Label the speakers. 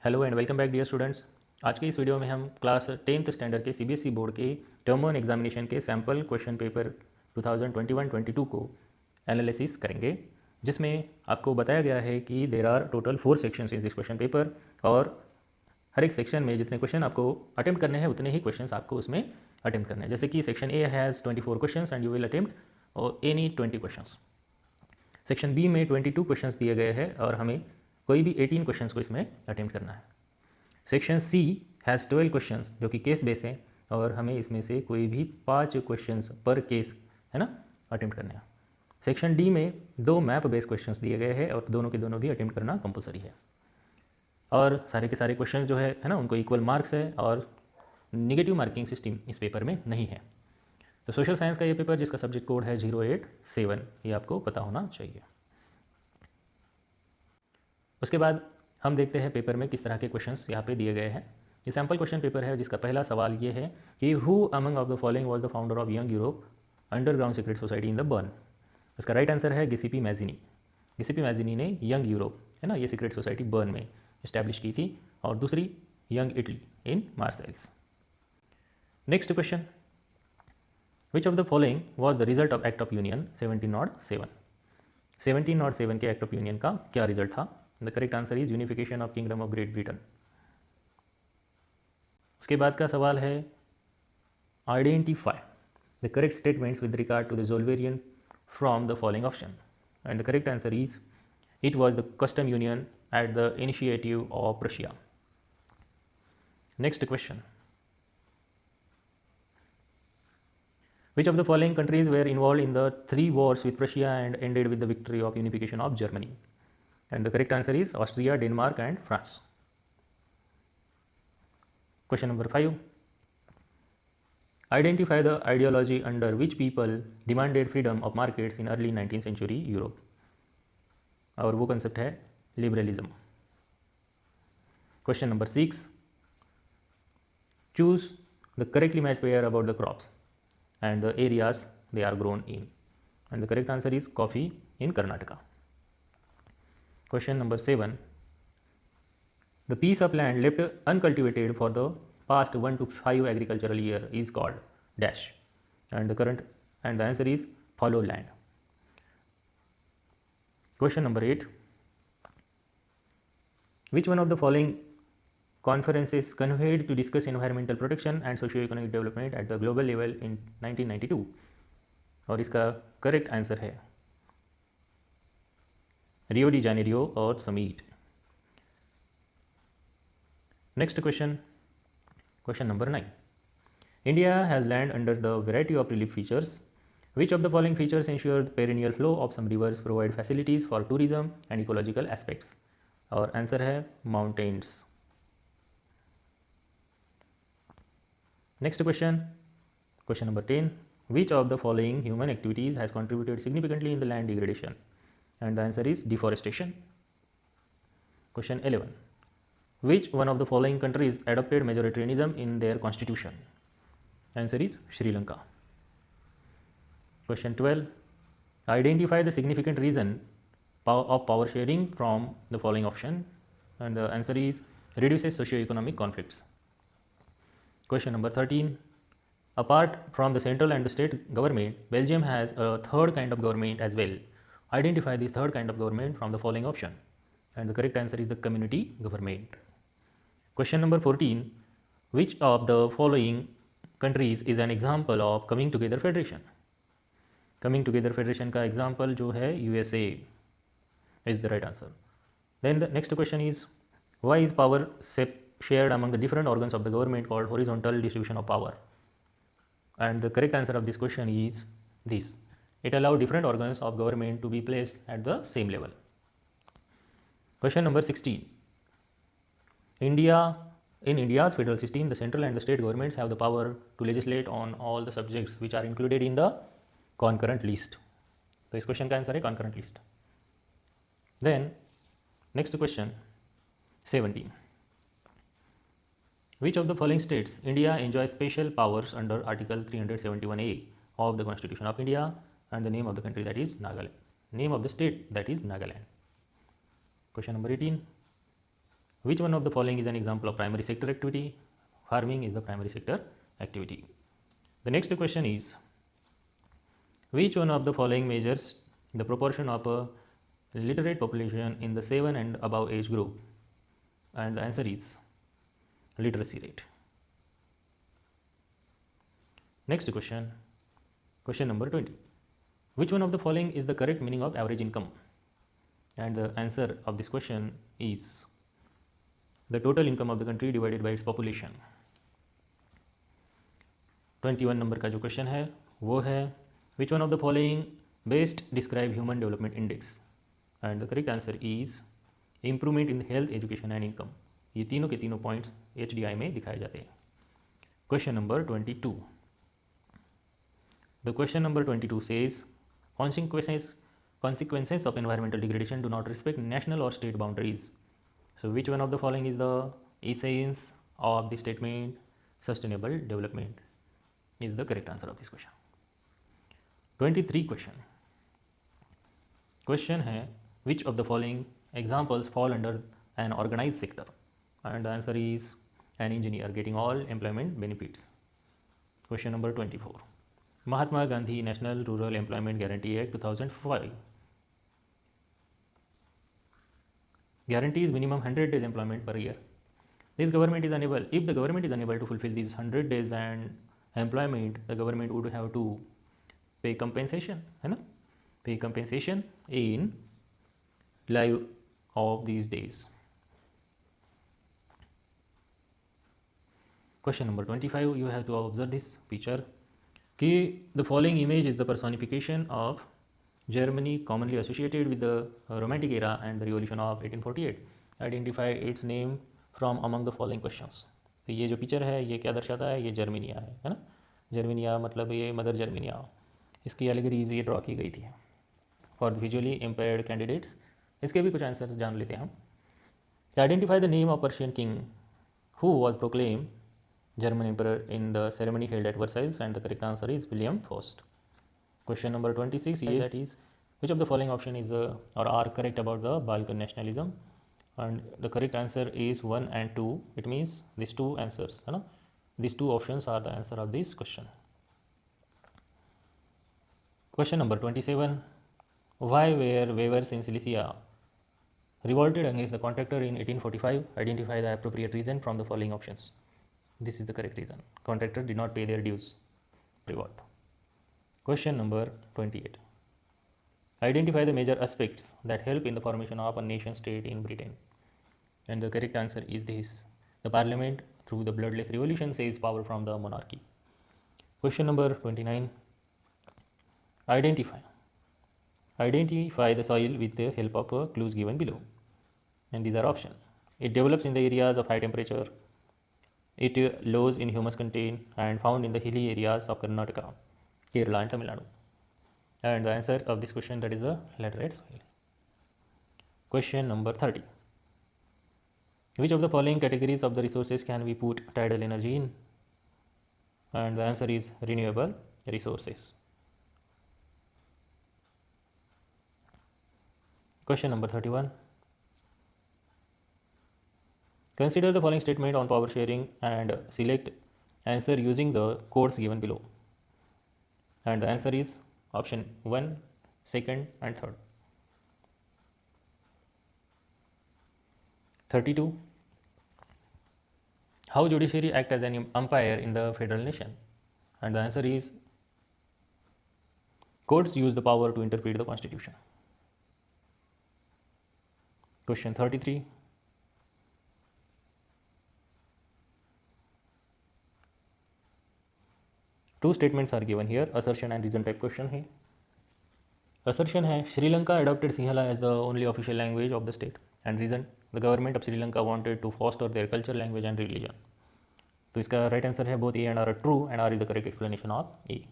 Speaker 1: Hello and welcome back dear students. आज के इस वीडियो में हम क्लास 10th स्टैंडर्ड के सीबीएसई बोर्ड के टर्म 1 एग्जामिनेशन के सैम्पल क्वेश्चन पेपर 2021-22 को एनालिसिस करेंगे, जिसमें आपको बताया गया है कि there are total 4 sections in this question paper और हर एक सेक्शन में जितने क्वेश्चन आपको अटेम्प्ट करने हैं उतने ही क्वेश्चन आपको उसमें अटेम्प्ट करने हैं। जैसे कि section A has 24 question and you will attempt any 20 question. Section B में 22 क्वेश्चंस दिए गए हैं और हमें कोई भी 18 क्वेश्चंस को इसमें अटेम्प्ट करना है। सेक्शन सी हैज़ 12 क्वेश्चंस जो कि केस बेस है और हमें इसमें से कोई भी 5 क्वेश्चंस पर केस है ना अटेम्प्ट करने हैं। सेक्शन डी में 2 मैप बेस्ड क्वेश्चंस दिए गए हैं और दोनों के दोनों भी अटेम्प्ट करना कंपलसरी है। और सारे के सारे क्वेश्चंस जो है ना उनको इक्वल मार्क्स है और निगेटिव मार्किंग सिस्टम इस पेपर में नहीं है। तो सोशल साइंस का ये पेपर जिसका सब्जेक्ट कोड है 087, ये आपको पता होना चाहिए। उसके बाद हम देखते हैं पेपर में किस तरह के क्वेश्चंस यहाँ पे दिए गए हैं। ये सैम्पल क्वेश्चन पेपर है जिसका पहला सवाल ये है कि who among of the following was the founder of Young Europe underground secret society in the Bern. उसका राइट आंसर है गिसिपी मैजिनी। गिसिपी मैजिनी ने यंग यूरोप है ना ये सीक्रेट सोसाइटी बर्न में इस्टेब्लिश की थी और दूसरी Young Italy in Marseilles. Next question, which of the following was the result of act of union 1707। 1707 के एक्ट ऑफ यूनियन का क्या रिजल्ट था? The correct answer is unification of Kingdom of Great Britain. उसके बाद का सवाल है identify the correct statements with regard to the Zollverein from the following option and the correct answer is it was the custom union at the initiative of Russia. Next question, which of the following countries were involved in the 3 wars with Russia and ended with the victory of unification of Germany? And the correct answer is Austria, Denmark and France. Question number 5, identify the ideology under which people demanded freedom of markets in early 19th century Europe. और वो concept है liberalism. Question number 6, choose the correctly matched pair about the crops and the areas they are grown in, and the correct answer is coffee in Karnataka. Question number 7, the piece of land left uncultivated for the past 1 to 5 agricultural year is called dash, and the answer is fallow land. Question number 8, which one of the following conferences convened to discuss environmental protection and socio-economic development at the global level in 1992? और इसका correct answer है Rio de Janeiro और summit. Next question, question number 9, India has land under the variety of relief features, which of the following features ensure perennial flow of some rivers, provide facilities for tourism and ecological aspects? और answer है mountains. Next question, question number 10, which of the following human activities has contributed significantly in the land degradation? And the answer is deforestation. Question 11, which one of the following countries adopted majoritarianism in their constitution? Answer is Sri Lanka. Question 12, identify the significant reason of power sharing from the following option, and the answer is reduces socio-economic conflicts. Question number 13, apart from the central and the state government, Belgium has a third kind of government as well. Identify this third kind of government from the following option, and the correct answer is the community government. Question number 14, which of the following countries is an example of coming together federation? Coming together federation का example जो है USA is the right answer. Then the next question is, why is power shared among the different organs of the government called horizontal distribution of power? And the correct answer of this question is this: it allows different organs of government to be placed at the same level. Question number 16, in India's federal system, the central and the state governments have the power to legislate on all the subjects which are included in the concurrent list. तो इस question का answer है concurrent list. Then next question 17, which of the following states India enjoys special powers under Article 371A of the Constitution of India, and the name of the country that is Nagaland, name of the state that is Nagaland. Question number 18, Which one of the following is an example of primary sector activity? Farming is the primary sector activity. The next question is, which one of the following measures the proportion of a literate population in the 7 and above age group? And the answer is literacy rate. Next question, question number 20. Which one of the following is the correct meaning of average income? And the answer of this question is the total income of the country divided by its population. 21 number का जो question है वो है, which one of the following best describe human development index? And the correct answer is improvement in health, education and income. ये तीनों के तीनों points HDI में दिखाए जाते हैं. Question number 22. The question number 22 says, consequences of environmental degradation do not respect national or state boundaries. So which one of the following is the essence of the statement sustainable development is the correct answer of this question. 23 question है, which of the following examples fall under an organized sector? And the answer is an engineer getting all employment benefits. Question number 24. Mahatma Gandhi National Rural Employment Guarantee Act 2005 guarantees minimum 100 days employment per year. If the government is unable to fulfill these 100 days and employment, the government would have to pay compensation, है ना? Pay compensation in lieu of these days. Question number 25, you have to observe this picture. The following image is the personification of Germany, commonly associated with the Romantic era and the Revolution of 1848. Identify its name from among the following questions. तो ये जो picture है ये क्या दर्शाता है? ये Germania है ना? जर्मनिया मतलब ये मदर जर्मनिया. इसकी एलिगरीज ये ड्रॉ की गई थी फॉर विजुअली इम्पेयर्ड कैंडिडेट्स. इसके भी कुछ आंसर्स जान लेते हैं हम. Identify the name of Persian king who was proclaim German Emperor in the ceremony held at Versailles, and the correct answer is William Faust. Question number 26, that is, which of the following option is or are correct about the Balkan nationalism? And the correct answer is 1 and 2. It means these two answers, you know, these two options are the answer of this question. Question number 27, why were weavers in Cilicia revolted against the contractor in 1845? Identify the appropriate reason from the following options. This is the correct reason. Contractors did not pay their dues. Revolt. Question number 28. Identify the major aspects that help in the formation of a nation state in Britain. And the correct answer is this. The parliament through the bloodless revolution seized power from the monarchy. Question number 29. Identify the soil with the help of clues given below. And these are options. It develops in the areas of high temperature. It lows in humus content and found in the hilly areas of Karnataka, Kerala and Tamil Nadu. And the answer of this question, that is the laterite soil. Question number 30. Which of the following categories of the resources can we put tidal energy in? And the answer is renewable resources. Question number 31. Consider the following statement on power sharing and select answer using the codes given below. And the answer is option 1, 2nd and 3rd. 32. How judiciary act as an umpire in the federal nation? And the answer is courts use the power to interpret the constitution. Question 33. Two statements are given here, assertion and reason type question है. Assertion है, Sri Lanka adopted Sinhala as the only official language of the state. And reason, the government of Sri Lanka wanted to foster their culture, language and religion. तो इसका right answer है both A and R are true and R is the correct explanation of A.